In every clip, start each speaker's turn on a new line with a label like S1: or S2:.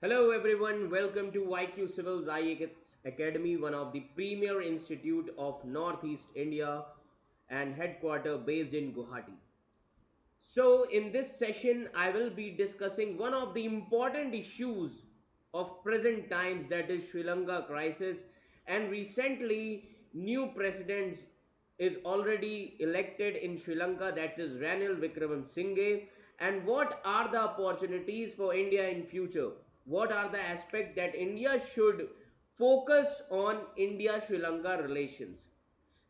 S1: Hello everyone, welcome to YQ Civil's IAS Academy, one of the premier institute of Northeast India and headquarter based in Guwahati. So in this session, I will be discussing one of the important issues of present times, that is Sri Lanka crisis. And recently, new president is already elected in Sri Lanka, that is Ranil Wickremesinghe. And what are the opportunities for India in future? What are the aspects that India should focus on India Sri Lanka relations?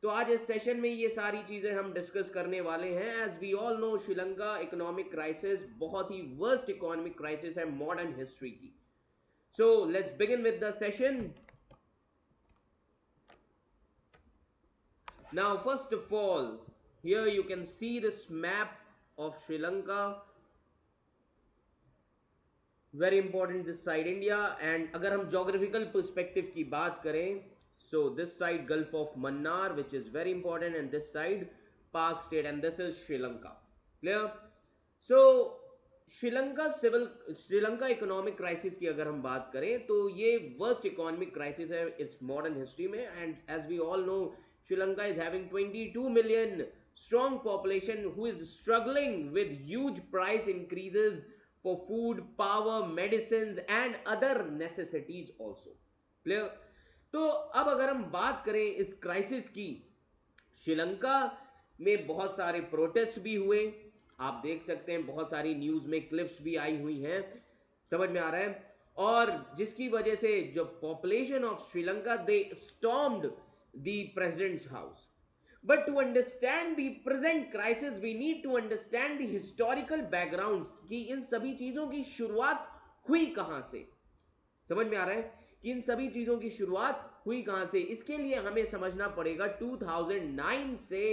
S1: तो आज इस session में ये सारी चीजें हम discuss करने वाले हैं. As we all know, Sri Lanka economic crisis बहुत ही वर्स्ट इकोनॉमिक क्राइसिस है मॉडर्न हिस्ट्री की. So let's begin with the session. Now first of all, here you can see this map of Sri Lanka. Very important this side India. And अगर हम geographical perspective की बात करें, so this side Gulf of Mannar, which is very important, and this side Pak state, and this is Sri Lanka. Clear? So Sri Lanka economic crisis की अगर हम बात करें तो ये वर्स्ट इकोनॉमिक क्राइसिस है इट्स मॉडर्न हिस्ट्री में. And as we all know, Sri Lanka is having 22 million strong population who is struggling with huge price increases for food, power, medicines and other necessities also. Clear? तो अब अगर हम बात करें इस crisis की, श्रीलंका में बहुत सारे प्रोटेस्ट भी हुए. आप देख सकते हैं बहुत सारी न्यूज में क्लिप्स भी आई हुई हैं, समझ में आ रहा है. और जिसकी वजह से जो population of Sri Lanka, they stormed the president's house. But to understand the present crisis we need to understand the historical background कि इन सभी चीजों की शुरुआत हुई कहां से. समझ में आ रहा है कि इन सभी चीजों की शुरुआत हुई कहां से. इसके लिए हमें समझना पड़ेगा 2009 से,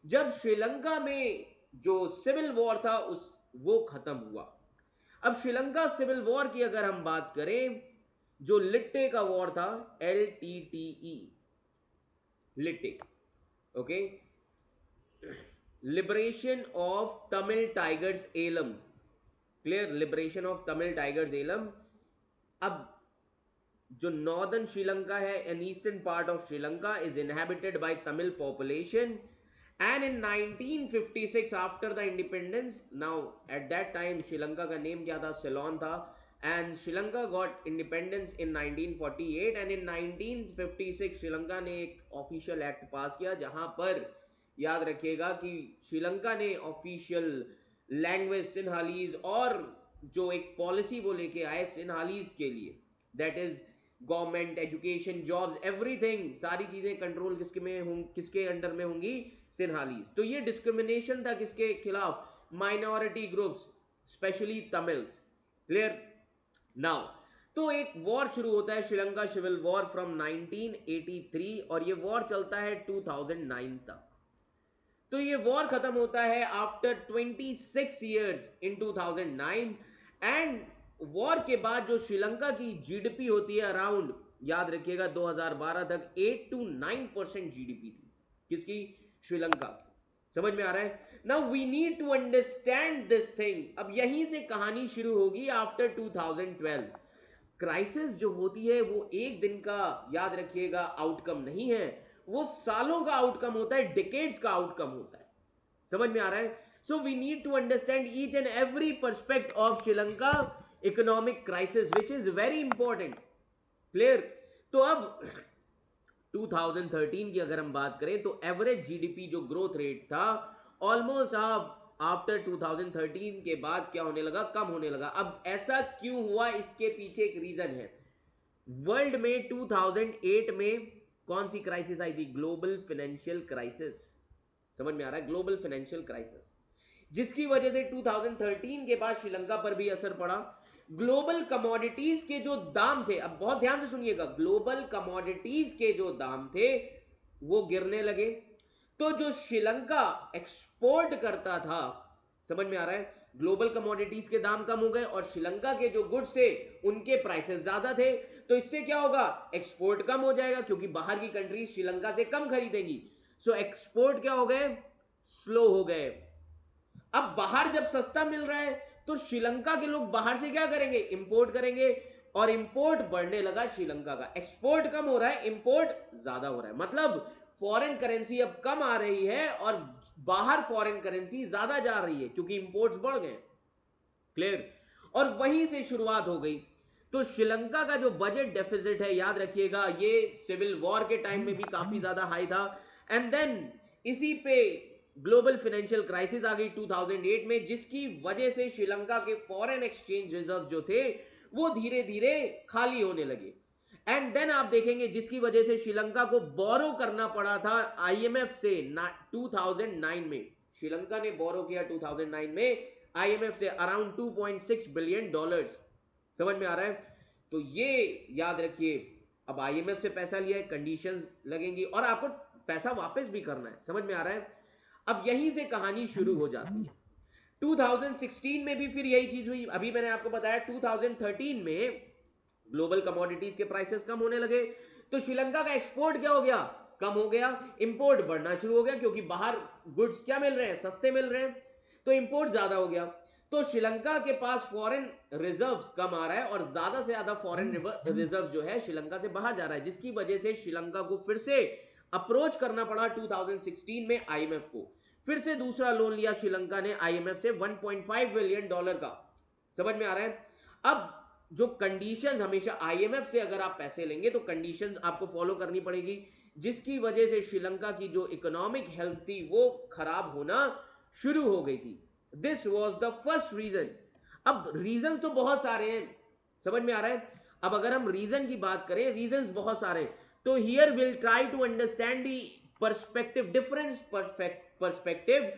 S1: जब श्रीलंका में जो सिविल वॉर था वो खत्म हुआ. अब श्रीलंका सिविल वॉर की अगर हम बात करें, जो लिट्टे का वॉर था, LTTE, लिट्टे, okay, liberation of Tamil tigers Eelam. Clear? Liberation of Tamil tigers Eelam. अब जो नॉर्दर्न श्रीलंका है and eastern part of Sri Lanka is inhabited by Tamil population. And in 1956 after the independence, now at that time Sri Lanka का नेम क्या था? सिलोन था. And Sri Lanka got independence in 1948. And in 1956 Sri Lanka ने एक official act पास किया जहां पर, याद रखिएगा कि श्रीलंका ने ऑफिशियल लैंग्वेज सिन्हालीज और जो एक पॉलिसी वो लेके आए सिन्हालीज के लिए, that is government, education, jobs, everything, सारी चीजें कंट्रोल किसके अंडर में होंगी? सिन्हालीज. तो ये डिस्क्रिमिनेशन था किसके खिलाफ? Minority groups, specially Tamils. Clear? Now तो एक वॉर शुरू होता है, श्रीलंका सिविल वॉर, फ्रॉम 1983, और ये वॉर चलता है 2009 तक. तो ये वॉर खत्म होता है after 26 years in 2009. And war के बाद जो श्रीलंका की जीडीपी होती है अराउंड, याद रखिएगा 2012 तक 8 to 9% जीडीपी थी. किसकी? श्रीलंका की. समझ में आ रहा है? Now we need to understand this thing. अब यहीं से कहानी शुरू होगी आफ्टर 2012. क्राइसिस जो होती है वो एक दिन का, याद रखिएगा, आउटकम नहीं है, वो सालों का आउटकम होता है, डिकेड्स का आउटकम होता है. समझ में आ रहा है? So we need to understand each and every perspect of Sri Lanka economic crisis which is very important. Clear? तो अब 2013 की अगर हम बात करें तो एवरेज जीडीपी जो ग्रोथ रेट था, ऑलमोस्ट आफ्टर 2013 के बाद क्या होने लगा? कम होने लगा. अब ऐसा क्यों हुआ? इसके पीछे एक रीजन है. वर्ल्ड में 2008 में कौन सी क्राइसिस आई थी? Global financial crisis. समझ में आ रहा है? ग्लोबल फाइनेंशियल क्राइसिस, जिसकी वजह से 2013 के बाद श्रीलंका पर भी असर पड़ा. ग्लोबल कमोडिटीज के जो दाम थे, अब बहुत ध्यान से सुनिएगा, ग्लोबल कमोडिटीज के जो दाम थे वो गिरने लगे. तो जो श्रीलंका एक्सपोर्ट करता था, समझ में आ रहा है, ग्लोबल कमोडिटीज के दाम कम हो गए और श्रीलंका के जो गुड्स थे उनके प्राइसेस ज्यादा थे. तो इससे क्या होगा? एक्सपोर्ट कम हो जाएगा क्योंकि बाहर की कंट्री श्रीलंका से कम खरीदेंगी. सो एक्सपोर्ट क्या हो गए? स्लो हो गए. अब बाहर जब सस्ता मिल रहा है तो श्रीलंका के लोग बाहर से क्या करेंगे? इंपोर्ट करेंगे. और इंपोर्ट बढ़ने लगा श्रीलंका का। एक्सपोर्ट कम हो रहा है, इंपोर्ट ज्यादा हो रहा है, मतलब फॉरेन करेंसी अब कम आ रही है और बाहर फॉरेन करेंसी ज्यादा जा रही है क्योंकि इंपोर्ट्स बढ़ गए। क्लियर? और वहीं से शुरुआत हो गई। तो श्रीलंका का जो बजट डेफिसिट है, याद रखिएगा, ये सिविल वॉर के टाइम में भी काफी ज्यादा हाई था। एंड देन इसी पे ग्लोबल फाइनेंशियल क्राइसिस आ गई 2008 में, जिसकी वजह से श्रीलंका के फॉरेन एक्सचेंज रिजर्व जो थे वो धीरे धीरे खाली होने लगे। एंड देन आप देखेंगे जिसकी वजह से श्रीलंका को बोरो करना पड़ा था आईएमएफ से 2009 में। श्रीलंका ने बोरो किया 2009 में आईएमएफ से अराउंड 2.6 बिलियन डॉलर्स। समझ में आ रहा है? तो ये याद रखिए, अब आईएमएफ से पैसा लिया है, कंडीशंस लगेंगी और आपको पैसा वापस भी करना है। समझ में आ रहा है? अब यहीं से कहानी शुरू हो जाती है। 2016 में भी फिर यही चीज हुई। अभी मैंने आपको बताया 2013 में ग्लोबल कमोडिटीज के प्राइसेस कम होने लगे, तो श्रीलंका का एक्सपोर्ट क्या हो गया? कम हो गया। इंपोर्ट बढ़ना शुरू हो गया क्योंकि बाहर गुड्स क्या मिल रहे हैं? सस्ते मिल रहे हैं, तो इंपोर्ट ज्यादा हो गया। तो श्रीलंका के पास फॉरेन रिजर्व्स कम आ रहा है और ज्यादा से ज्यादा फॉरेन रिजर्व जो है श्रीलंका से बाहर जा रहा है, जिसकी वजह से श्रीलंका को फिर से अप्रोच करना पड़ा 2016 में आईएमएफ को। फिर से दूसरा लोन लिया श्रीलंका ने आईएमएफ से 1.5 बिलियन डॉलर का। समझ में आ रहा है? अब जो कंडीशंस, हमेशा आईएमएफ से अगर आप पैसे लेंगे तो कंडीशंस आपको फॉलो करनी पड़ेगी, जिसकी वजह से श्रीलंका की जो इकोनॉमिक हेल्थ थी वो खराब होना शुरू हो गई थी। This was the first reason. अब रीजन तो बहुत सारे हैं, समझ में आ रहा है? अब अगर हम रीजन की बात करें, रीजन बहुत सारे, तो here will try to understand the perspective, difference perspective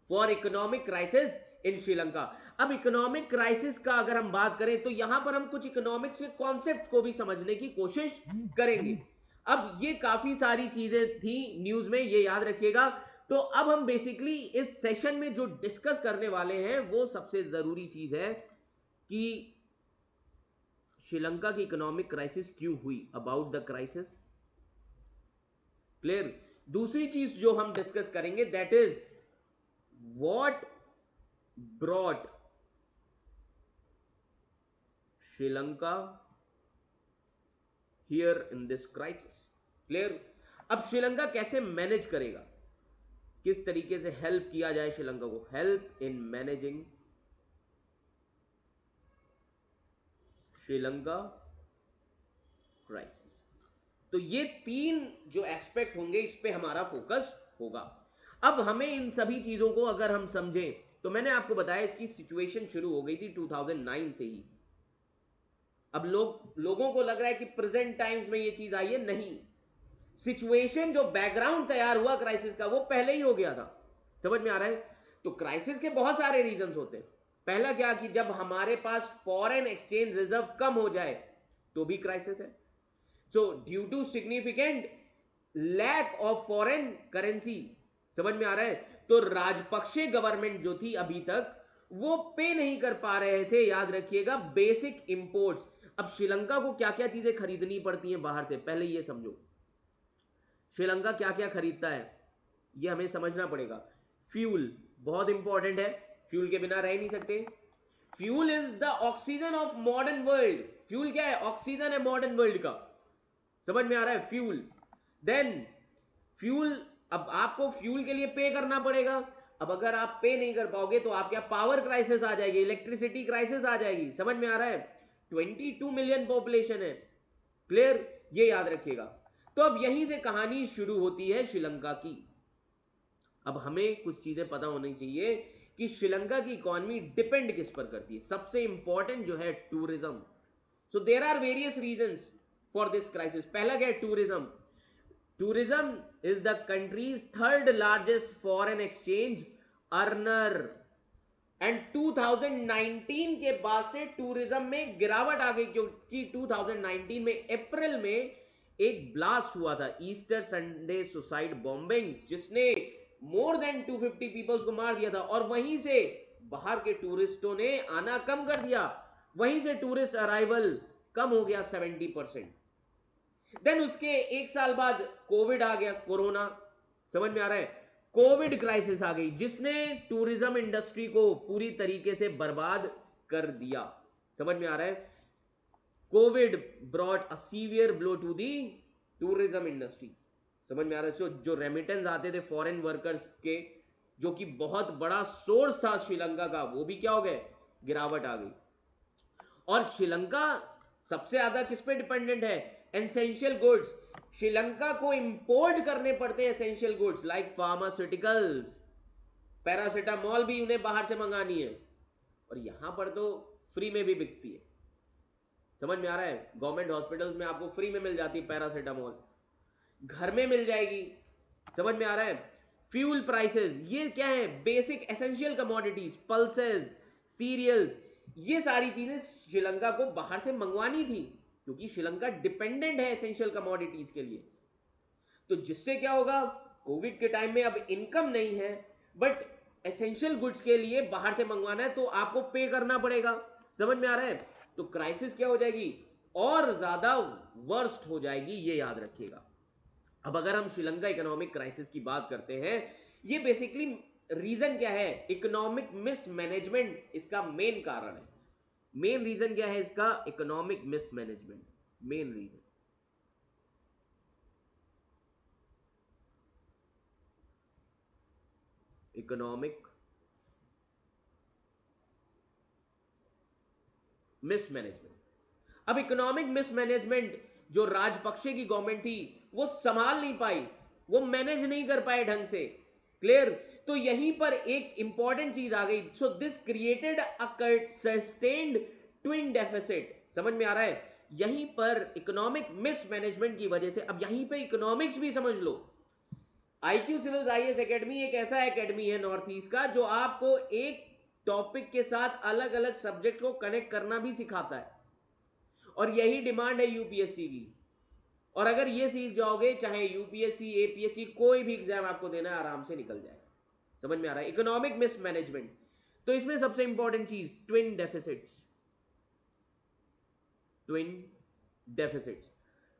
S1: for economic crisis in Sri Lanka. अब इकोनॉमिक क्राइसिस का अगर हम बात करें तो यहां पर हम कुछ इकोनॉमिक्स के कॉन्सेप्ट को भी समझने की कोशिश करेंगे। अब ये काफी सारी चीजें थी न्यूज में, ये याद रखिएगा। तो अब हम बेसिकली इस सेशन में जो डिस्कस करने वाले हैं वो सबसे जरूरी चीज है कि श्रीलंका की इकोनॉमिक क्राइसिस क्यों हुई, अबाउट द क्राइसिस। क्लियर? दूसरी चीज जो हम डिस्कस करेंगे that is what brought Sri Lanka here in this crisis. Clear? अब श्रीलंका कैसे मैनेज करेगा, किस तरीके से हेल्प किया जाए श्रीलंका को, help in managing Sri Lanka crisis. तो ये तीन जो एस्पेक्ट होंगे इस पे हमारा फोकस होगा। अब हमें इन सभी चीजों को अगर हम समझें तो मैंने आपको बताया इसकी सिचुएशन शुरू हो गई थी 2009 से ही। अब लोगों को लग रहा है कि प्रेजेंट टाइम्स में ये चीज आई है, नहीं। सिचुएशन जो बैकग्राउंड तैयार हुआ क्राइसिस का वो पहले ही हो गया था। समझ में आ रहा है? तो क्राइसिस के बहुत सारे रीजंस होते हैं। पहला क्या कि जब हमारे पास फॉरेन एक्सचेंज रिजर्व कम हो जाए तो भी क्राइसिस है। So due to significant lack of foreign currency. समझ में आ रहा है? तो राजपक्षे गवर्नमेंट जो थी अभी तक वो पे नहीं कर पा रहे थे, याद रखिएगा, बेसिक इंपोर्ट्स। अब श्रीलंका को क्या क्या चीजें खरीदनी पड़ती हैं बाहर से, पहले ये समझो। श्रीलंका क्या क्या खरीदता है ये हमें समझना पड़ेगा। फ्यूल बहुत इंपॉर्टेंट है, फ्यूल के बिना रह नहीं सकते। Fuel is the oxygen of modern world. Fuel क्या है? ऑक्सीजन है मॉडर्न वर्ल्ड का। समझ में आ रहा है? फ्यूल। देन फ्यूल, अब आपको फ्यूल के लिए पे करना पड़ेगा। अब अगर आप पे नहीं कर पाओगे तो आपके यहाँ पावर क्राइसिस आ जाएगी, इलेक्ट्रिसिटी क्राइसिस आ जाएगी। समझ में आ रहा है? 22 मिलियन पॉपुलेशन है। क्लियर? ये याद रखिएगा। तो अब यहीं से कहानी शुरू होती है श्रीलंका की। अब हमें कुछ चीजें पता होनी चाहिए कि श्रीलंका की इकोनॉमी डिपेंड किस पर करती है। सबसे इंपॉर्टेंट जो है tourism. So there are various reasons for this crisis. पहला क्या है? Tourism. Tourism is the country's third largest foreign exchange earner. And 2019 के बाद से टूरिज्म में गिरावट आ गई क्योंकि 2019 में अप्रैल में एक ब्लास्ट हुआ था, ईस्टर संडे सुसाइड बॉम्बिंग, जिसने मोर देन 250 पीपल्स को मार दिया था। और वहीं से बाहर के टूरिस्टों ने आना कम कर दिया, वहीं से टूरिस्ट अराइवल कम हो गया 70%। देन उसके एक साल बाद कोविड आ गया, कोरोना। समझ में आ रहा है? कोविड क्राइसिस आ गई जिसने टूरिज्म इंडस्ट्री को पूरी तरीके से बर्बाद कर दिया। समझ में आ रहा है? Covid brought a severe blow to the tourism industry. समझ में आ रहा है? जो रेमिटेंस आते थे फॉरेन वर्कर्स के, जो कि बहुत बड़ा सोर्स था श्रीलंका का, वो भी क्या हो गए, गिरावट आ गई। और श्रीलंका सबसे ज्यादा किस पे डिपेंडेंट है, एसेंशियल गुड्स। श्रीलंका को इंपोर्ट करने पड़ते हैं essential goods like pharmaceuticals, paracetamol भी उन्हें बाहर से मंगानी है, और यहां पर तो फ्री में भी बिकती है। समझ में आ रहा है? गवर्नमेंट हॉस्पिटल्स में आपको फ्री में मिल जाती है पैरासिटामोल, घर में मिल जाएगी। समझ में आ रहा है? फ्यूल प्राइसेस, ये क्या है, basic essential commodities, pulses, cereals, ये सारी चीजें श्रीलंका को बाहर से मंगवानी थी, क्योंकि श्रीलंका डिपेंडेंट है एसेंशियल कमोडिटीज के लिए। तो जिससे क्या होगा, कोविड के टाइम में अब इनकम नहीं है, बट एसेंशियल गुड्स के लिए बाहर से मंगवाना है, तो आपको पे करना पड़ेगा। समझ में आ रहा है? तो क्राइसिस क्या हो जाएगी, और ज्यादा वर्स्ट हो जाएगी, ये याद रखिएगा। अब अगर हम श्रीलंका इकोनॉमिक क्राइसिस की बात करते हैं, ये बेसिकली रीजन क्या है, इकोनॉमिक मिसमैनेजमेंट इसका मेन कारण है। मेन रीजन क्या है इसका, economic mismanagement, main reason. Economic mismanagement. अब इकोनॉमिक मिसमैनेजमेंट जो राजपक्षे की गवर्नमेंट थी वो संभाल नहीं पाई, वो मैनेज नहीं कर पाए ढंग से। क्लियर? तो यहीं पर एक इंपॉर्टेंट चीज आ गई। So this created a sustained twin deficit. समझ में आ रहा है? यहीं पर इकोनॉमिक मिसमैनेजमेंट की वजह से, अब यहीं पे इकोनॉमिक्स भी समझ लो। आईक्यू सिविल्स आईएएस एकेडमी एक ऐसा एकेडमी है नॉर्थ ईस्ट का, जो आपको एक टॉपिक के साथ अलग अलग सब्जेक्ट को कनेक्ट करना भी सिखाता है, और यही डिमांड है यूपीएससी की। और अगर ये सीख जाओगे, चाहे यूपीएससी, एपीएससी, कोई भी एग्जाम आपको देना है, आराम से निकल जाएगा। समझ में आ रहा है? Economic mismanagement. तो इसमें सबसे इंपॉर्टेंट चीज twin deficits. Twin deficits,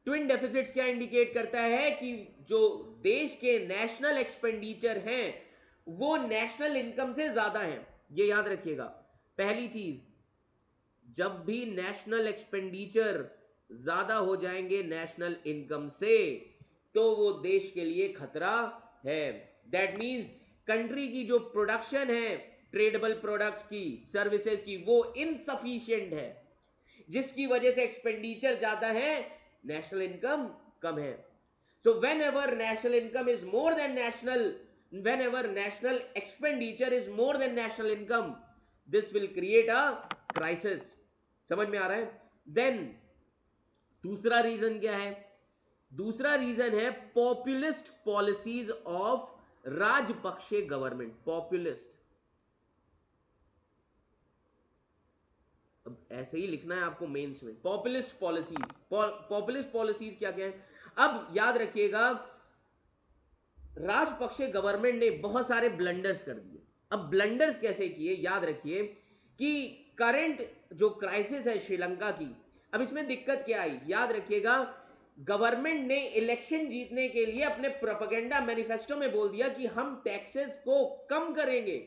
S1: twin deficits क्या इंडिकेट करता है कि जो देश के नेशनल एक्सपेंडिचर हैं वो नेशनल इनकम से ज्यादा हैं। ये याद रखिएगा। पहली चीज, जब भी नेशनल एक्सपेंडिचर ज्यादा हो जाएंगे नेशनल इनकम से, तो वो देश के लिए खतरा है। दैट मींस कंट्री की जो प्रोडक्शन है, ट्रेडेबल प्रोडक्ट्स की, सर्विसेज की, वो इनसफिशिएंट है, जिसकी वजह से एक्सपेंडिचर ज्यादा है, नेशनल इनकम कम है। So when ever national income is more than national, whenever national expenditure is more than national income, this will create a crisis। समझ में आ रहा है? देन दूसरा रीजन क्या है? दूसरा रीजन है populist policies of Rajapaksa government. Populist, अब ऐसे ही लिखना है आपको मेंस में, पॉपुलिस्ट पॉलिसीज। पॉपुलिस्ट पॉलिसीज क्या क्या है? अब याद रखिएगा, राजपक्षे गवर्नमेंट ने बहुत सारे ब्लंडर्स कर दिए। अब ब्लंडर्स कैसे किए, याद रखिए कि करंट जो क्राइसिस है श्रीलंका की, अब इसमें दिक्कत क्या आई, याद रखिएगा। गवर्नमेंट ने इलेक्शन जीतने के लिए अपने प्रोपेगेंडा मैनिफेस्टो में बोल दिया कि हम टैक्सेस को कम करेंगे।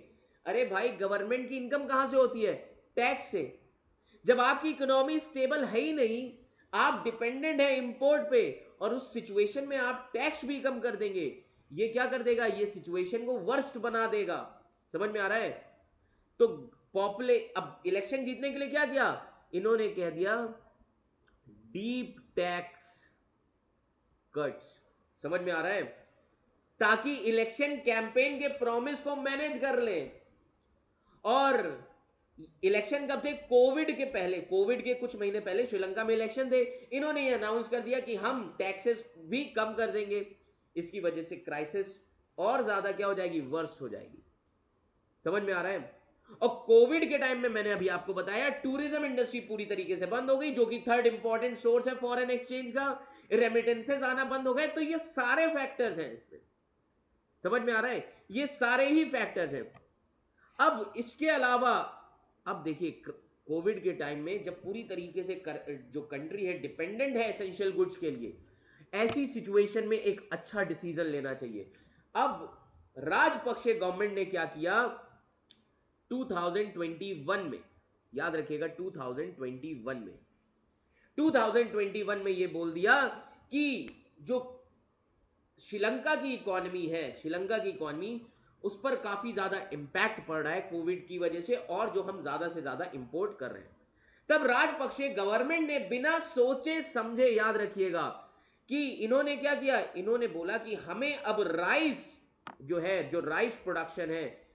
S1: अरे भाई, गवर्नमेंट की इनकम कहां से होती है? टैक्स से। जब आपकी इकोनॉमी स्टेबल है ही नहीं, आप डिपेंडेंट है इंपोर्ट पे, और उस सिचुएशन में आप टैक्स भी कम कर देंगे, ये क्या कर देगा, ये सिचुएशन को वर्स्ट बना देगा। समझ में आ रहा है? तो अब इलेक्शन जीतने के लिए क्या किया इन्होंने, कह दिया डीप टैक्स कट्स। समझ में आ रहा है? ताकि इलेक्शन कैंपेन के प्रॉमिस को मैनेज कर लें। और इलेक्शन कब थे? कोविड के पहले, कोविड के कुछ महीने पहले श्रीलंका में इलेक्शन थे। इन्होंने ये अनाउंस कर दिया कि हम टैक्सेस भी कम कर देंगे। इसकी वजह से क्राइसिस और ज्यादा क्या हो जाएगी, वर्स्ट हो जाएगी। समझ में आ रहा है? और कोविड के टाइम में मैंने अभी आपको बताया, टूरिज्म इंडस्ट्री पूरी तरीके से बंद हो गई, जो कि थर्ड इंपॉर्टेंट सोर्स है फॉरेन एक्सचेंज का। रेमिटेंसेस आना बंद हो गए। तो ये सारे फैक्टर्स हैं इसमें। समझ में आ रहा है? ये सारे ही फैक्टर्स हैं। अब इसके अलावा, अब देखिए, कोविड के टाइम में जब पूरी तरीके से जो कंट्री है डिपेंडेंट है एसेंशियल गुड्स के लिए, ऐसी सिचुएशन में एक अच्छा डिसीजन लेना चाहिए। अब राजपक्षे गवर्नमेंट ने क्या किया 2021 में, याद रखिएगा 2021 में 2021 में ये बोल दिया कि जो श्रीलंका की इकोनॉमी है, श्रीलंका की इकोनॉमी, उस पर काफी ज्यादा इंपैक्ट पड़ रहा है कोविड की वजह से, और जो हम ज्यादा से ज्यादा इंपोर्ट कर रहे हैं। तब राजपक्षे गवर्नमेंट ने बिना सोचे समझे, याद रखिएगा, कि इन्होंने क्या किया, इन्होंने बोला कि हमें अब राइस जो है, जो राइस प्रोडक्शन है,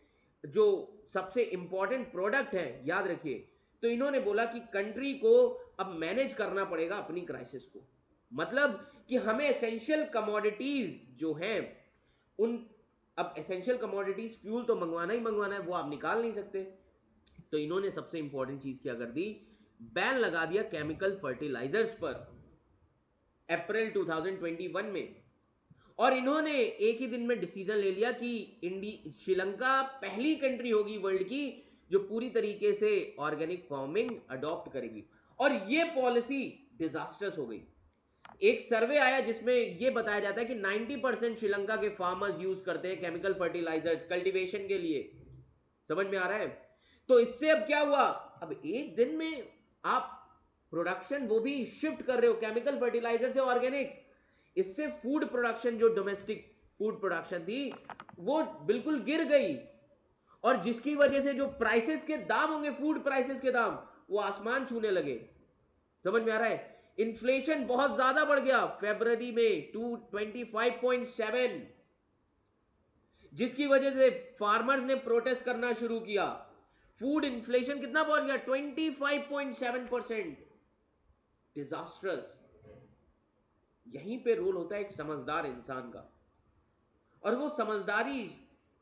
S1: जो सबसे इंपॉर्टेंट प्रोडक्ट है, याद रखिए, तो इन्होंने बोला कि कंट्री को अब मैनेज करना पड़ेगा अपनी क्राइसिस को। मतलब कि हमें एसेंशियल कमोडिटीज जो हैं, उन, अब एसेंशियल कमोडिटीज, फ्यूल तो मंगवाना ही मंगवाना है, वो आप निकाल नहीं सकते। तो इन्होंने सबसे इंपॉर्टेंट चीज क्या कर दी, बैन लगा दिया केमिकल फर्टिलाइजर्स पर अप्रैल 2021 में। और इन्होंने एक ही दिन में डिसीजन ले लिया कि श्रीलंका पहली कंट्री होगी वर्ल्ड की जो पूरी तरीके से ऑर्गेनिक फार्मिंग अडॉप्ट करेगी। और ये पॉलिसी डिजास्टर्स हो गई। एक सर्वे आया जिसमें यह बताया जाता है कि 90% श्रीलंका के फार्मर्स यूज करते हैं केमिकल फर्टिलाइजर्स कल्टीवेशन के लिए। समझ में आ रहा है? तो इससे अब क्या हुआ, अब एक दिन में आप प्रोडक्शन वो भी शिफ्ट कर रहे हो केमिकल फर्टिलाइजर से ऑर्गेनिक, इससे फूड प्रोडक्शन, जो डोमेस्टिक फूड प्रोडक्शन थी, वो बिल्कुल गिर गई। और जिसकी वजह से जो प्राइसेस के दाम होंगे, फूड प्राइसेस के दाम, वो आसमान छूने लगे। समझ में आ रहा है? इन्फ्लेशन बहुत ज्यादा बढ़ गया फरवरी में 225.7, जिसकी वजह से फार्मर्स ने प्रोटेस्ट करना शुरू किया। फूड इन्फ्लेशन कितना पहुंच गया, 25.7%। डिजास्टर्स। यहीं पे रोल होता है एक समझदार इंसान का, और वो समझदारी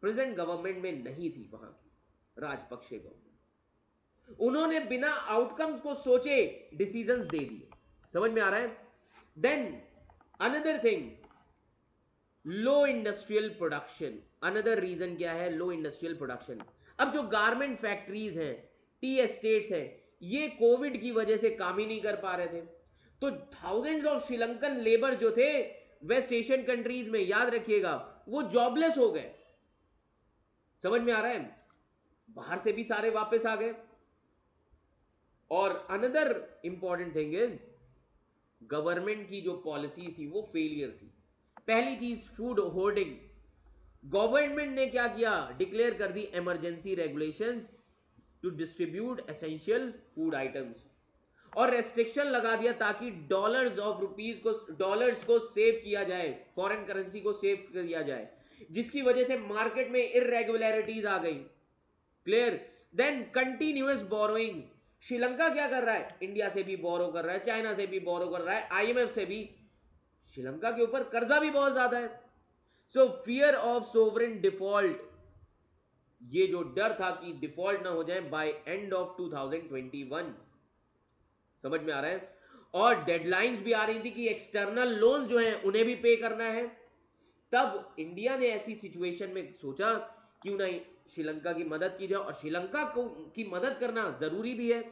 S1: प्रेजेंट गवर्नमेंट में नहीं थी, वहां की राजपक्षे गवर्नमेंट। उन्होंने बिना आउटकम्स को सोचे डिसीजंस दे दिए। समझ में आ रहा है? देन अनदर थिंग, लो इंडस्ट्रियल प्रोडक्शन। अनदर रीजन क्या है, लो इंडस्ट्रियल प्रोडक्शन। अब जो गारमेंट फैक्ट्रीज हैं, टी एस्टेट्स हैं, ये कोविड की वजह से काम ही नहीं कर पा रहे थे। तो थाउजेंड्स ऑफ श्रीलंकन लेबर जो थे वेस्ट एशियन कंट्रीज में, याद रखिएगा, वो जॉबलेस हो गए। समझ में आ रहा है? बाहर से भी सारे वापस आ गए। और another important thing is, government की जो पॉलिसी थी वो फेलियर थी। पहली चीज, फूड होर्डिंग। गवर्नमेंट ने क्या किया, डिक्लेयर कर दी emergency regulations to distribute essential food items, और रेस्ट्रिक्शन लगा दिया ताकि डॉलर्स को सेव किया जाए, फॉरेन करेंसी को सेव किया जाए, जिसकी वजह से मार्केट में इरेगुलरिटीज आ गई। Clear? Then continuous borrowing. Sri Lanka क्या कर रहा है, इंडिया से भी बोरो कर रहा है, चाइना से भी बोरो कर रहा है, आईएमएफ से भी। श्रीलंका के ऊपर कर्जा भी बहुत ज्यादा है। सो फियर ऑफ सोवरेन डिफॉल्ट, ये जो डर था कि डिफॉल्ट ना हो जाए बाय एंड ऑफ 2021। समझ में आ रहा है? और डेडलाइंस भी आ रही थी कि एक्सटर्नल लोन जो हैं उन्हें भी पे करना है। तब इंडिया ने ऐसी सिचुएशन में सोचा क्यों नहीं श्रीलंका की मदद की जाए, और श्रीलंका को की मदद करना जरूरी भी है।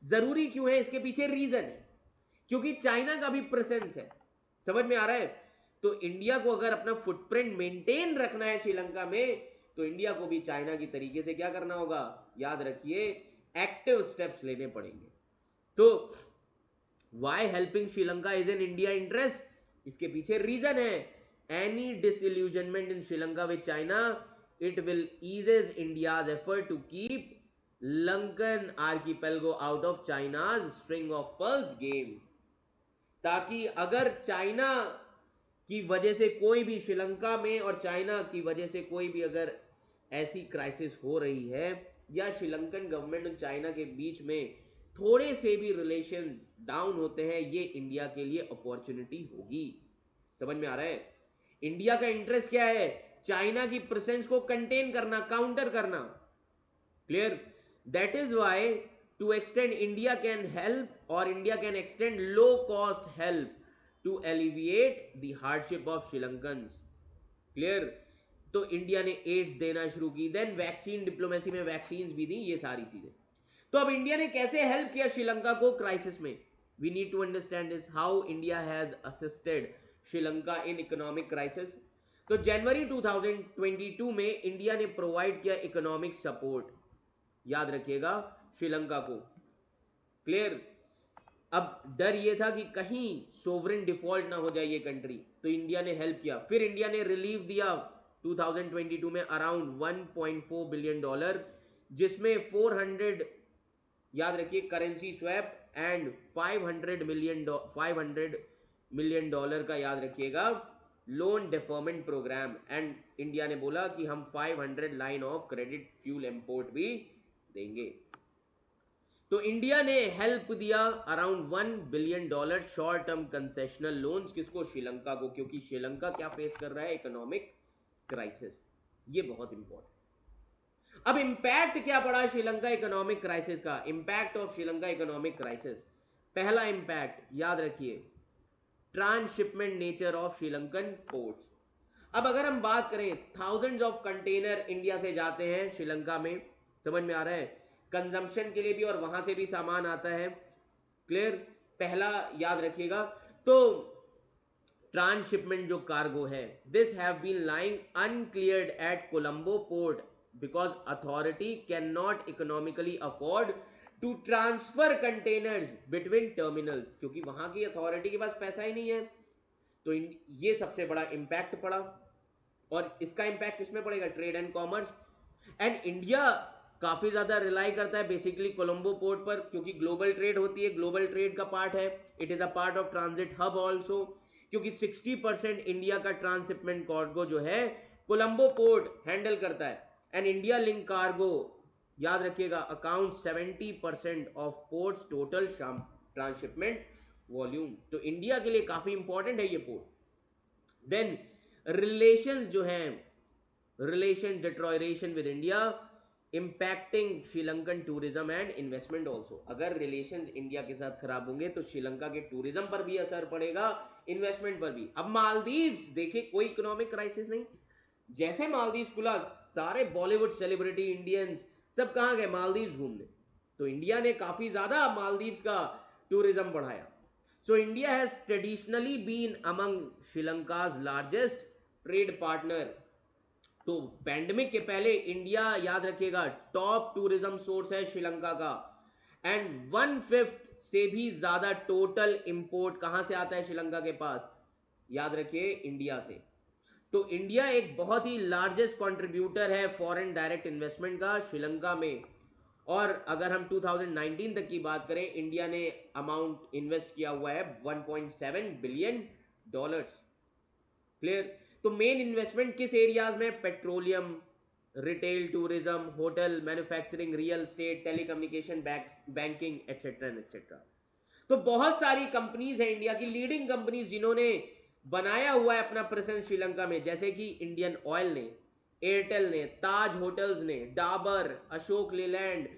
S1: जरूरी क्यों है, इसके पीछे रीजन है, क्योंकि चाइना का भी प्रेजेंस है। समझ में आ रहा है? तो इंडिया को अगर अपना फुटप्रिंट मेंटेन रखना है श्रीलंका में, तो इंडिया को भी चाइना की तरीके से क्या करना होगा, याद रखिए, एक्टिव स्टेप्स लेने पड़ेंगे। तो why helping Sri Lanka is in India interest, इसके पीछे रीजन है, any disillusionment in Sri Lanka with China, it will eases India's effort to keep Lankan archipelago out of China's string of pearls game। ताकि अगर चाइना की वजह से कोई भी, श्रीलंका में और चाइना की वजह से कोई भी अगर ऐसी क्राइसिस हो रही है, या श्रीलंकन गवर्नमेंट और चाइना के बीच में थोड़े से भी रिलेशंस डाउन होते हैं, ये इंडिया के लिए अपॉर्चुनिटी होगी। समझ में आ रहा है? इंडिया का इंटरेस्ट क्या है, चाइना की प्रेजेंस को कंटेन करना, काउंटर करना। Clear? That is why to extend India can help, और India can extend low cost help to alleviate the hardship of Sri Lankans. Clear? तो इंडिया ने एड्स देना शुरू की, देन वैक्सीन डिप्लोमेसी में वैक्सीन भी दी, ये सारी चीजें। तो अब इंडिया ने कैसे हेल्प किया श्रीलंका को क्राइसिस में, we need to understand this, how India has assisted Sri Lanka in economic crisis. तो जनवरी 2022 में इंडिया ने प्रोवाइड किया इकोनॉमिक सपोर्ट, याद रखिएगा, श्रीलंका को। क्लियर? अब डर ये था कि कहीं सोवरेन डिफॉल्ट ना हो जाए ये कंट्री, तो इंडिया ने हेल्प किया। फिर इंडिया ने रिलीफ दिया 2022 में अराउंड $1.4 बिलियन, जिसमें 400, याद रखिए, currency swap and 500 million dollar का, याद रखिएगा, loan deferment program. And India ने बोला कि हम 500 line of credit fuel import भी देंगे। तो इंडिया ने हेल्प दिया around $1 billion short term concessional loans, किसको? श्रीलंका को, क्योंकि श्रीलंका क्या फेस कर रहा है? Economic crisis. ये बहुत इंपॉर्टेंट। अब इंपैक्ट क्या पड़ा श्रीलंका इकोनॉमिक क्राइसिस का? Impact of Sri Lanka economic crisis, पहला इंपैक्ट याद रखिए, transshipment nature of Sri Lankan ports. अब अगर हम बात करें, थाउजेंड्स ऑफ कंटेनर इंडिया से जाते हैं श्रीलंका में, समझ में आ रहा है, कंजम्पशन के लिए भी और वहां से भी सामान आता है। क्लियर? पहला याद रखिएगा। तो ट्रांसशिपमेंट जो कार्गो है, this have been lying uncleared at Colombo port because authority can not economically afford to transfer containers between terminals, क्योंकि वहां की अथॉरिटी के पास पैसा ही नहीं है। तो ये सबसे बड़ा इंपैक्ट पड़ा। और इसका इंपैक्ट किसमें पड़ेगा? Trade and commerce. And India काफी ज्यादा रिलाई करता है बेसिकली कोलंबो पोर्ट पर, क्योंकि ग्लोबल ट्रेड होती है, ग्लोबल ट्रेड का पार्ट है। It is a part of transit hub also, क्योंकि 60% इंडिया का ट्रांसशिपमेंट कार्गो जो है कोलंबो पोर्ट हैंडल करता है। एंड इंडिया लिंक कार्गो, याद रखिएगा, account 70% of ports total transshipment volume. तो इंडिया के लिए काफी इंपॉर्टेंट है ये पोर्ट। देन रिलेशंस जो हैं, relation deterioration with India impacting Sri Lankan tourism and investment also. अगर रिलेशंस इंडिया के साथ खराब होंगे तो श्रीलंका के टूरिज्म पर भी असर पड़ेगा, इन्वेस्टमेंट पर भी। अब मालदीव्स देखिए, कोई इकोनॉमिक क्राइसिस नहीं, जैसे मालदीव्स खुला, सारे बॉलीवुड सेलिब्रिटी इंडियंस सब कहां गए? मालदीव्स घूमने। तो इंडिया ने काफी ज्यादा मालदीव्स का टूरिज्म बढ़ाया। So India has traditionally been among Sri Lanka's largest trade partner. तो पैंडेमिक के पहले इंडिया, याद रखिएगा, टॉप टूरिज्म सोर्स है श्रीलंका का। एंड 1/5 से भी ज्यादा टोटल इंपोर्ट कहां से आता है श्रीलंका के पास? याद रखिए, इंडिया से। तो इंडिया एक बहुत ही लार्जेस्ट कंट्रीब्यूटर है फॉरेन डायरेक्ट इन्वेस्टमेंट का श्रीलंका में। और अगर हम 2019 तक की बात करें, इंडिया ने अमाउंट इन्वेस्ट किया हुआ है $1.7 बिलियन। क्लियर? तो मेन इन्वेस्टमेंट किस एरियाज में? Petroleum, retail, tourism, hotel, manufacturing, real estate, telecommunication, banking, etcetera etcetera. तो बहुत सारी कंपनीज हैं इंडिया की, लीडिंग कंपनीज, जिन्होंने बनाया हुआ है अपना प्रेजेंस श्रीलंका में, जैसे कि इंडियन ऑयल ने, एयरटेल ने, ताज होटल्स ने, Dabur, Ashok Leyland,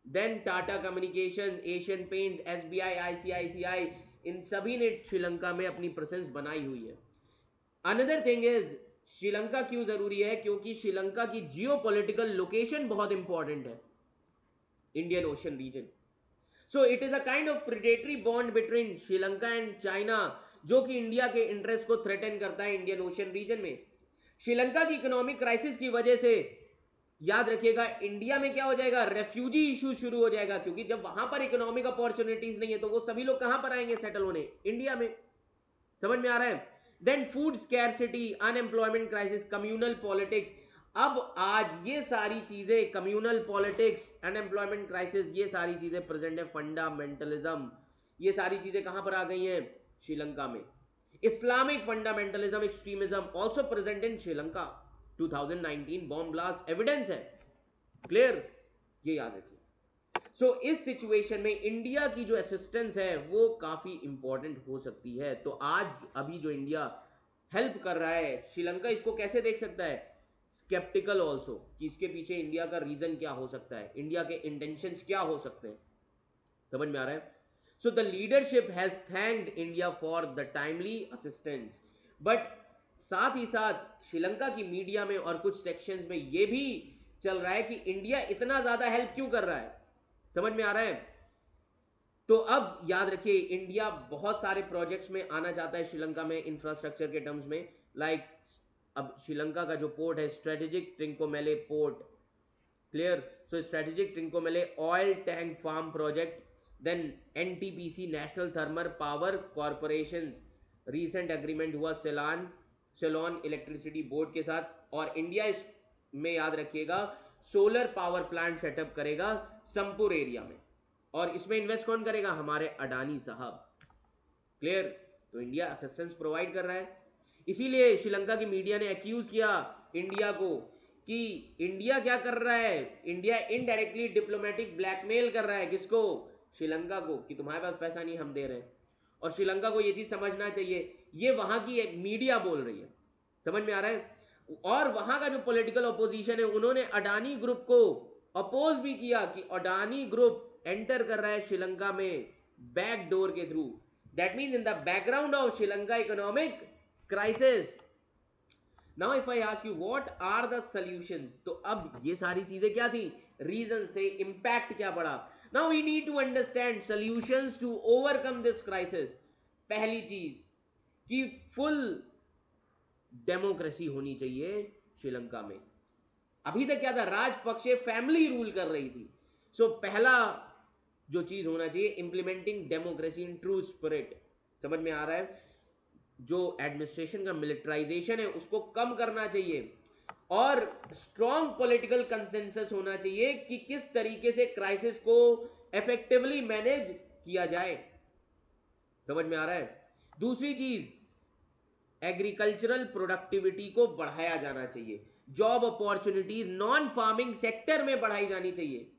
S1: then Tata communication, Asian paints, SBI, ICICI, इन सभी ने श्रीलंका में अपनी प्रेजेंस बनाई हुई है। अनदर थिंग इज, श्रीलंका क्यों जरूरी है? क्योंकि श्रीलंका की जियोपॉलिटिकल लोकेशन बहुत इंपॉर्टेंट है, Indian ocean region. So it is a kind of predatory bond between Sri Lanka and China, जो कि इंडिया के इंटरेस्ट को थ्रेटन करता है इंडियन ओशन रीजन में। श्रीलंका की इकोनॉमिक क्राइसिस की वजह से, याद रखिएगा, इंडिया में क्या हो जाएगा? रेफ्यूजी इशू शुरू हो जाएगा, क्योंकि जब वहां पर इकोनॉमिक अपॉर्चुनिटीज नहीं है तो वो सभी लोग कहां पर आएंगे सेटल होने? इंडिया में। समझ में आ रहा है? Then food scarcity, unemployment crisis, communal politics. अब आज ये सारी चीजें, कम्युनल पॉलिटिक्स, अनएम्प्लॉयमेंट क्राइसिस, ये सारी चीजें प्रेजेंट है। फंडामेंटलिज्म, ये सारी चीजें कहां पर आ गई हैं? श्रीलंका में। Islamic fundamentalism, extremism also present in Sri Lanka. 2019 bomb blast evidence है। क्लियर? ये याद रखिए। सो इस सिचुएशन में इंडिया की जो असिस्टेंस है वो काफी इंपॉर्टेंट हो सकती है। तो आज अभी जो इंडिया हेल्प कर रहा है श्रीलंका, इसको कैसे देख सकता है? स्केप्टिकल ऑल्सो, कि इसके पीछे इंडिया का रीजन क्या हो सकता है, इंडिया के इंटेंशंस क्या हो सकते हैं। समझ में आ रहा है? So the leadership has thanked India for the timely assistance. But साथ ही साथ श्रीलंका की मीडिया में और कुछ सेक्शंस में यह भी चल रहा है कि इंडिया इतना ज्यादा हेल्प क्यों कर रहा है। समझ में आ रहा है? तो अब याद रखिए, इंडिया बहुत सारे प्रोजेक्ट्स में आना चाहता है श्रीलंका में, इंफ्रास्ट्रक्चर के टर्म्स में। लाइक अब श्रीलंका का जो पोर्ट है, strategic Trincomalee port. Clear? So strategic Trincomalee oil tank farm project, then NTPC national thermal power corporation recent agreement हुआ सेलोन इलेक्ट्रिसिटी बोर्ड के साथ, और इंडिया इसमें याद रखिएगा सोलर पावर प्लांट सेटअप करेगा संपूर एरिया में, और इसमें इन्वेस्ट कौन करेगा? हमारे अडानी साहब। क्लियर? तो इंडिया असिस्टेंस प्रोवाइड कर रहा है। इसीलिए श्रीलंका की मीडिया ने एक्यूज किया इंडिया को कि इंडिया क्या कर रहा है, इंडिया इनडायरेक्टली डिप्लोमेटिक ब्लैकमेल कर रहा है किसको? श्रीलंका को, कि तुम्हारे पास पैसा नहीं हम दे रहे हैं। और श्रीलंका को ये चीज समझना चाहिए, ये वहां की एक मीडिया बोल रही है, समझ में आ रहा है? और वहां का जो पॉलिटिकल ऑपोजिशन है उन्होंने अडानी ग्रुप को अपोज भी किया कि अडानी ग्रुप एंटर कर रहा है श्रीलंका में बैक डोर के through. That mean in the background of Sri Lanka economic crisis. Now if I ask you what are the solutions, तो अब ये सारी चीजें क्या थी, रीजन से इंपैक्ट क्या पड़ा। Now we need to understand solutions to overcome this crisis. पहली चीज कि फुल डेमोक्रेसी होनी चाहिए श्रीलंका में। अभी तक क्या था, राजपक्षे फैमिली रूल कर रही थी। सो पहला जो चीज होना चाहिए, implementing democracy in true spirit. समझ में आ रहा है? जो एडमिनिस्ट्रेशन का मिलिटराइजेशन है उसको कम करना चाहिए, और स्ट्रॉन्ग पॉलिटिकल कंसेंसस होना चाहिए कि किस तरीके से क्राइसिस को इफेक्टिवली मैनेज किया जाए। समझ में आ रहा है? दूसरी चीज, एग्रीकल्चरल प्रोडक्टिविटी को बढ़ाया जाना चाहिए, job opportunities non farming sector में बढ़ाई जानी चाहिए।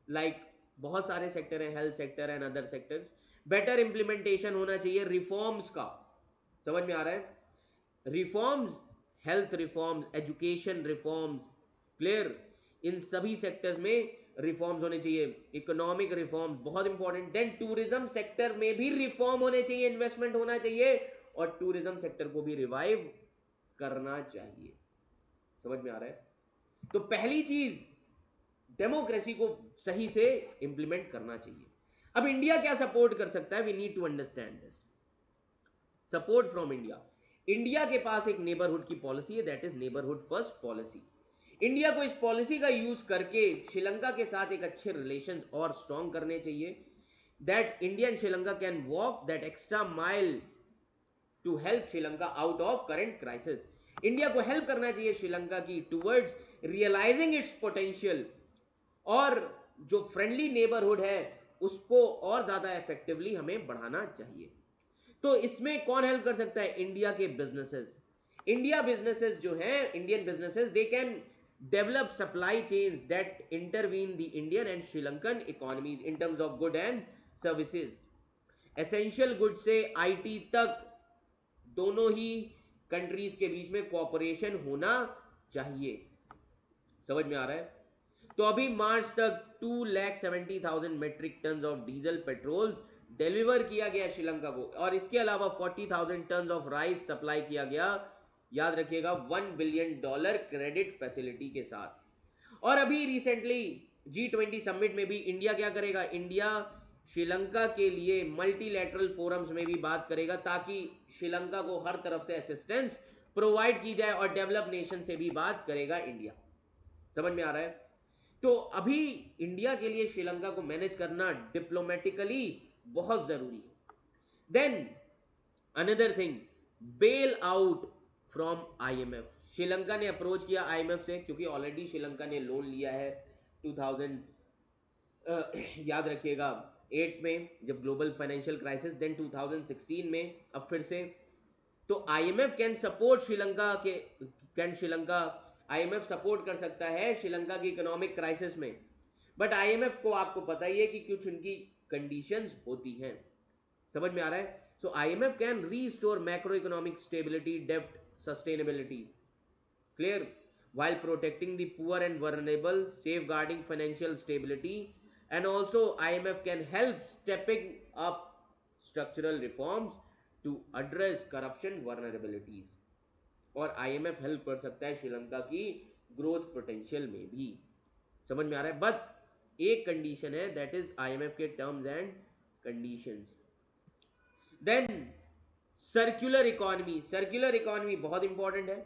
S1: लाइक बहुत सारे सेक्टर हैं, health sector and other sectors. Better implementation होना चाहिए रिफॉर्म्स का। समझ में आ रहा है? Reforms, health reforms, education reforms, clear, इन सभी सेक्टर्स में रिफॉर्म्स होने चाहिए। इकोनॉमिक रिफॉर्म्स बहुत इंपॉर्टेंट। देन टूरिज्म सेक्टर में भी रिफॉर्म होने चाहिए, इन्वेस्टमेंट होना चाहिए, और टूरिज्म सेक्टर को भी रिवाइव करना चाहिए। समझ में आ रहा है? तो पहली चीज, डेमोक्रेसी को सही से इंप्लीमेंट करना चाहिए। अब इंडिया क्या सपोर्ट कर सकता है? We need to understand this. Support from India, India के पास एक नेबरहुड की पॉलिसी है, that is neighbourhood first policy. India को इस पॉलिसी का यूज करके श्रीलंका के साथ एक अच्छे रिलेशन और स्ट्रॉन्ग करने चाहिए। That India and Sri Lanka can walk that extra mile to help Sri Lanka out of current crisis. India को हेल्प करना चाहिए श्रीलंका की टूवर्ड्स रियलाइजिंग इट्स पोटेंशियल, और जो फ्रेंडली नेबरहुड है उसको और ज्यादा इफेक्टिवली हमें बढ़ाना चाहिए। तो इसमें कौन हेल्प कर सकता है? इंडिया के बिजनेसेस। इंडिया बिजनेसेस जो हैं, Indian businesses, they can develop supply chains that intervene the Indian and Sri Lankan economies in terms of good and services. Essential good से आईटी तक दोनों ही कंट्रीज के बीच में कोऑपरेशन होना चाहिए। समझ में आ रहा है? तो अभी मार्च तक 2,70,000 metric ton of diesel petrol deliver किया गया श्रीलंका को, और इसके अलावा 40,000 टन ऑफ राइस सप्लाई किया गया, याद रखिएगा $1 बिलियन क्रेडिट फैसिलिटी के साथ। और अभी रिसेंटली G20 समिट में भी इंडिया क्या करेगा? इंडिया श्रीलंका के लिए मल्टीलैटरल फोरम्स में भी बात करेगा, ताकि श्रीलंका को हर तरफ से असिस्टेंस प्रोवाइड की जाए, और डेवलप नेशन से भी बात करेगा इंडिया। समझ में आ रहा है? तो अभी इंडिया के लिए श्रीलंका को मैनेज करना डिप्लोमेटिकली बहुत जरूरी है। Then another thing, bail out from IMF. Sri Lanka ने अप्रोच किया आईएमएफ से, क्योंकि ऑलरेडी श्रीलंका ने लोन लिया है 2000 याद रखिएगा 8 में जब ग्लोबल फाइनेंशियल क्राइसिस, देन 2016 में अब फिर से। तो आईएमएफ कैन सपोर्ट श्रीलंका के, कैन श्रीलंका, आईएमएफ सपोर्ट कर सकता है श्रीलंका की इकोनॉमिक क्राइसिस में। बट आईएमएफ को आपको पता ही है कि कुछ उनकी कंडीशंस होती हैं। समझ में आ रहा है? So IMF can restore macroeconomic stability, डेब्ट sustainability, clear, while protecting the poor and vulnerable, safeguarding financial stability, and also IMF can help stepping up structural reforms to address corruption vulnerabilities. और IMF help कर सकता है श्रीलंका की growth potential में भी। समझ में आ रहा है? बट एक कंडीशन है, दैट इज IMF के terms and conditions. Then circular economy, circular economy बहुत इंपॉर्टेंट है।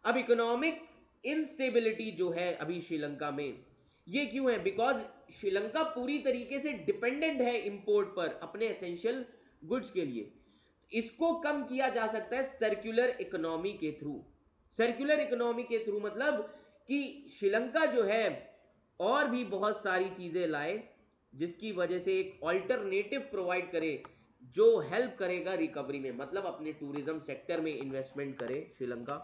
S1: अब इकोनॉमिक इंस्टेबिलिटी जो है अभी श्रीलंका में, ये क्यों है? बिकॉज श्रीलंका पूरी तरीके से डिपेंडेंट है इंपोर्ट पर अपने एसेंशियल गुड्स के लिए। इसको कम किया जा सकता है सर्कुलर इकोनॉमी के थ्रू। सर्कुलर इकोनॉमी के थ्रू मतलब कि श्रीलंका जो है और भी बहुत सारी चीजें लाए जिसकी वजह से एक ऑल्टरनेटिव प्रोवाइड करे जो हेल्प करेगा रिकवरी में, मतलब अपने टूरिज्म सेक्टर में इन्वेस्टमेंट करे श्रीलंका।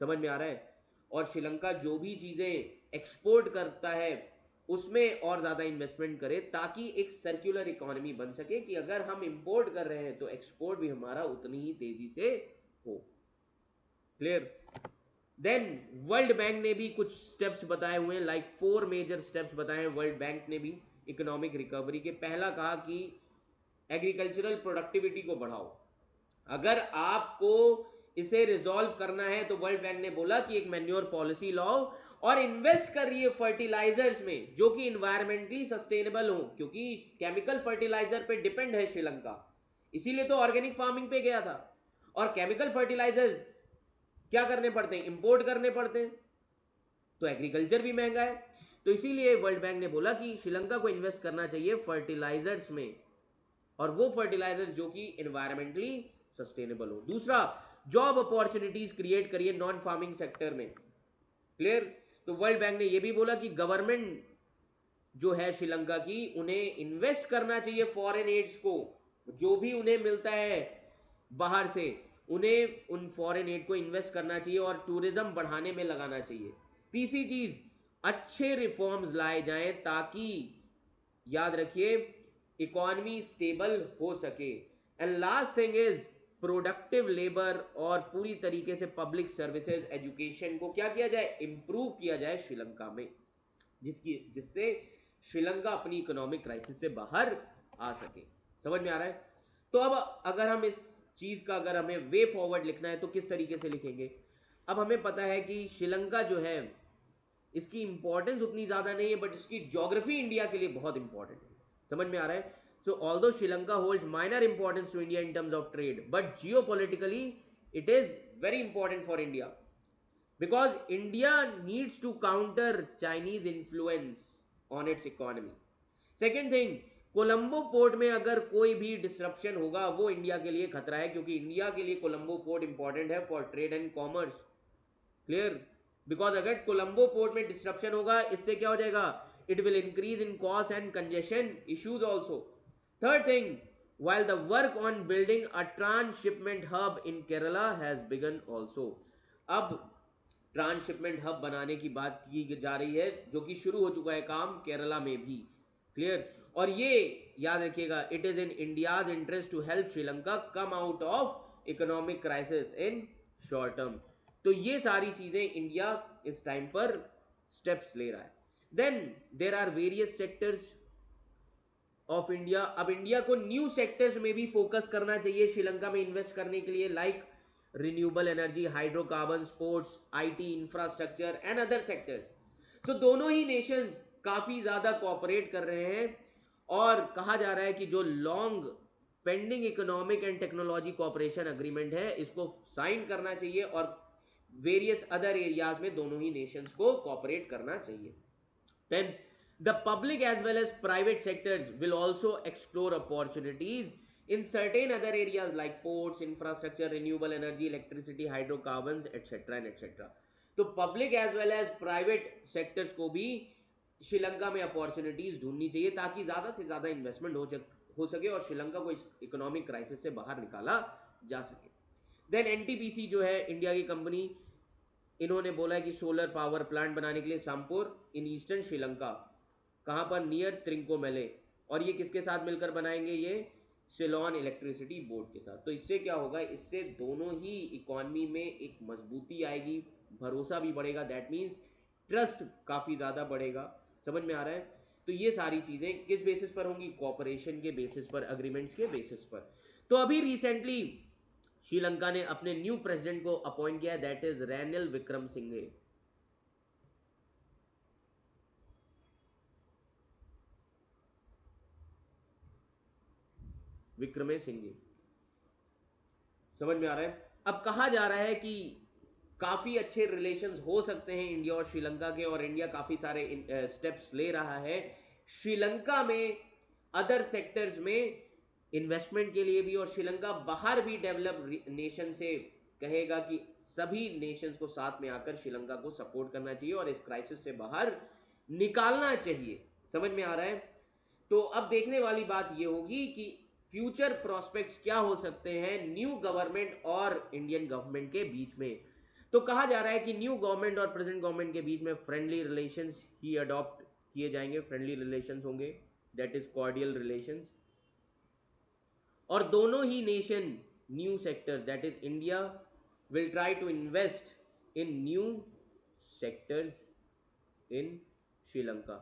S1: समझ में आ रहा है? और श्रीलंका जो भी चीजें एक्सपोर्ट करता है उसमें और ज्यादा इन्वेस्टमेंट करे ताकि एक सर्कुलर इकोनॉमी बन सके कि अगर हम इंपोर्ट कर रहे हैं तो एक्सपोर्ट भी हमारा उतनी ही तेजी से हो। क्लियर? देन वर्ल्ड बैंक ने भी कुछ स्टेप्स बताए हुए हैं, लाइक 4 मेजर स्टेप्स बताए हैं वर्ल्ड बैंक ने भी इकोनॉमिक रिकवरी के। पहला कहा कि एग्रीकल्चरल प्रोडक्टिविटी को बढ़ाओ। अगर आपको इसे रिजॉल्व करना है तो वर्ल्ड बैंक ने बोला कि एक मैन्योर पॉलिसी लाओ और इन्वेस्ट करिए फर्टिलाइजर्स में जो कि इन्वायरमेंटली सस्टेनेबल हो, क्योंकि केमिकल फर्टिलाइजर पे डिपेंड है श्रीलंका, इसीलिए तो ऑर्गेनिक फार्मिंग पे गया था। और केमिकल फर्टिलाइजर्स क्या करने पड़ते हैं? इंपोर्ट करने पड़ते हैं, तो एग्रीकल्चर भी महंगा है। तो इसीलिए वर्ल्ड बैंक ने बोला कि श्रीलंका को इन्वेस्ट करना चाहिए फर्टिलाइजर्स में, और वो फर्टिलाइजर जो कि एनवायरमेंटली सस्टेनेबल हो। दूसरा, जॉब अपॉर्चुनिटीज क्रिएट करिए नॉन फार्मिंग सेक्टर में। क्लियर? तो वर्ल्ड बैंक ने यह भी बोला कि गवर्नमेंट जो है श्रीलंका की, उन्हें इन्वेस्ट करना चाहिए फॉरेन एड्स को, जो भी उन्हें मिलता है बाहर से उन्हें उन फॉरेन एड को इन्वेस्ट करना चाहिए और टूरिज्म बढ़ाने में लगाना चाहिए। तीसरी चीज, अच्छे रिफॉर्म्स लाए जाएं ताकि, याद रखिए, इकोनॉमी स्टेबल हो सके। And last thing is productive labour और पूरी तरीके से पब्लिक सर्विसेज एजुकेशन को क्या किया जाए? इंप्रूव किया जाए श्रीलंका में, जिससे श्रीलंका अपनी इकोनॉमिक क्राइसिस से बाहर आ सके। समझ में आ रहा है? तो अब अगर हम इस चीज का, अगर हमें वे फॉरवर्ड लिखना है तो किस तरीके से लिखेंगे? अब हमें पता है कि श्रीलंका जो है इसकी इंपॉर्टेंस उतनी ज्यादा नहीं है, बट इसकी ज्योग्राफी इंडिया के लिए बहुत इंपॉर्टेंट है। समझ में आ रहा है? So although Sri Lanka holds minor importance to India in terms of trade, but geopolitically it is very important for India because India needs to counter Chinese influence on its economy. Second thing, Colombo port में अगर कोई भी disruption होगा वो India के लिए खतरा है, क्योंकि इंडिया के लिए कोलंबो पोर्ट इंपॉर्टेंट है for trade and commerce. Clear? Because अगर कोलंबो पोर्ट में डिसरप्शन होगा इससे क्या हो जाएगा? It will increase in cost and congestion issues also. Third thing, while the work on building a transshipment hub in Kerala has begun also. अब transshipment hub बनाने की बात की जा रही है जो कि शुरू हो चुका है काम केरला में भी। क्लियर? और ये याद रखिएगा, it is in India's interest to help Sri Lanka come out of economic crisis in short term. तो ये सारी चीजें इंडिया इस टाइम पर स्टेप्स ले रहा है। Then there are various sectors of India. अब इंडिया को न्यू सेक्टर्स में भी फोकस करना चाहिए श्रीलंका में इन्वेस्ट करने के लिए, like renewable energy, hydrocarbon, sports, IT, infrastructure and other sectors. So दोनों ही नेशंस काफी ज्यादा कोऑपरेट कर रहे हैं और कहा जा रहा है कि जो long pending economic and technology cooperation agreement है इसको साइन करना चाहिए और वेरियस अदर एरियाज में दोनों ही नेशंस को कोऑपरेट करना चाहिए। Then the public as well as private sectors will also explore opportunities in certain other areas like ports, infrastructure, renewable energy, electricity, hydrocarbons, etc. and etc. तो public as well as private sectors को भी श्रीलंका में opportunities ढूंढनी चाहिए ताकि ज्यादा से ज्यादा इन्वेस्टमेंट हो सके और श्रीलंका को इस इकोनॉमिक क्राइसिस से बाहर निकाला जा सके। देन एनटीपीसी जो है इंडिया की कंपनी, इन्होंने बोला है कि सोलर पावर प्लांट बनाने के लिए सामपुर इन ईस्टर्न श्रीलंका, कहां पर? नियर त्रिंकोमेले। और ये किसके साथ मिलकर बनाएंगे? ये सिलोन इलेक्ट्रिसिटी बोर्ड के साथ। तो इससे क्या होगा? इससे दोनों ही इकोनॉमी में एक मजबूती आएगी, भरोसा भी बढ़ेगा, दैट मीन्स ट्रस्ट काफी ज्यादा बढ़ेगा। समझ में आ रहा है? तो ये सारी चीजें किस बेसिस पर होंगी? कॉपरेशन के बेसिस पर, अग्रीमेंट्स के बेसिस पर। तो अभी रिसेंटली श्रीलंका ने अपने न्यू प्रेसिडेंट को अपॉइंट किया है, दैट इज रेनिल विक्रमसिंघे। विक्रमे सिंघे। समझ में आ रहा है? अब कहा जा रहा है कि काफी अच्छे रिलेशंस हो सकते हैं इंडिया और श्रीलंका के, और इंडिया काफी सारे स्टेप्स ले रहा है श्रीलंका में अदर सेक्टर्स में इन्वेस्टमेंट के लिए भी, और श्रीलंका बाहर भी डेवलप नेशन से कहेगा कि सभी नेशंस को साथ में आकर श्रीलंका को सपोर्ट करना चाहिए और इस क्राइसिस से बाहर निकालना चाहिए। समझ में आ रहा है? तो अब देखने वाली बात यह होगी कि फ्यूचर प्रोस्पेक्ट्स क्या हो सकते हैं न्यू गवर्नमेंट और इंडियन गवर्नमेंट के बीच में। तो कहा जा रहा है कि न्यू गवर्नमेंट और प्रेजेंट गवर्नमेंट के बीच में फ्रेंडली रिलेशंस ही अडॉप्ट किए जाएंगे, फ्रेंडली रिलेशंस होंगे, दैट इज कॉर्डियल रिलेशंस। और दोनों ही nation new sectors that is India will try to invest in new sectors in Sri Lanka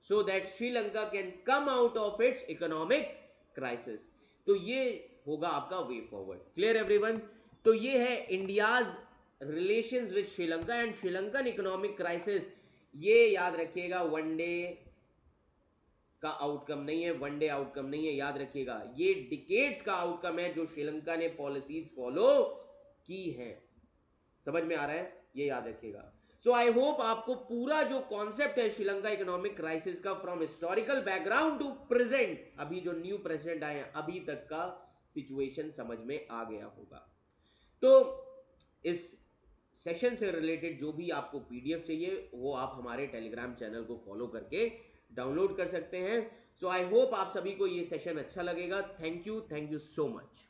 S1: so that Sri Lanka can come out of its economic crisis। तो ये होगा आपका way forward. Clear everyone? तो ये है India's relations with Sri Lanka and Sri Lankan economic crisis. ये याद रखिएगा, वनडे का आउटकम नहीं है, वनडे आउटकम नहीं है, याद रखिएगा ये डिकेड्स का आउटकम है जो श्रीलंका ने पॉलिसीज फॉलो की हैं। समझ में आ रहा है? ये याद रखिएगा। सो आई होप आपको पूरा जो कॉन्सेप्ट है श्रीलंका इकोनॉमिक क्राइसिस का from historical background to present, अभी जो न्यू प्रेसिडेंट आए हैं अभी तक का सिचुएशन समझ में आ गया होगा। तो इस सेशन से रिलेटेड जो भी आपको पीडीएफ चाहिए वो आप हमारे टेलीग्राम चैनल को फॉलो करके डाउनलोड कर सकते हैं। सो आई होप आप सभी को ये सेशन अच्छा लगेगा। Thank you so much.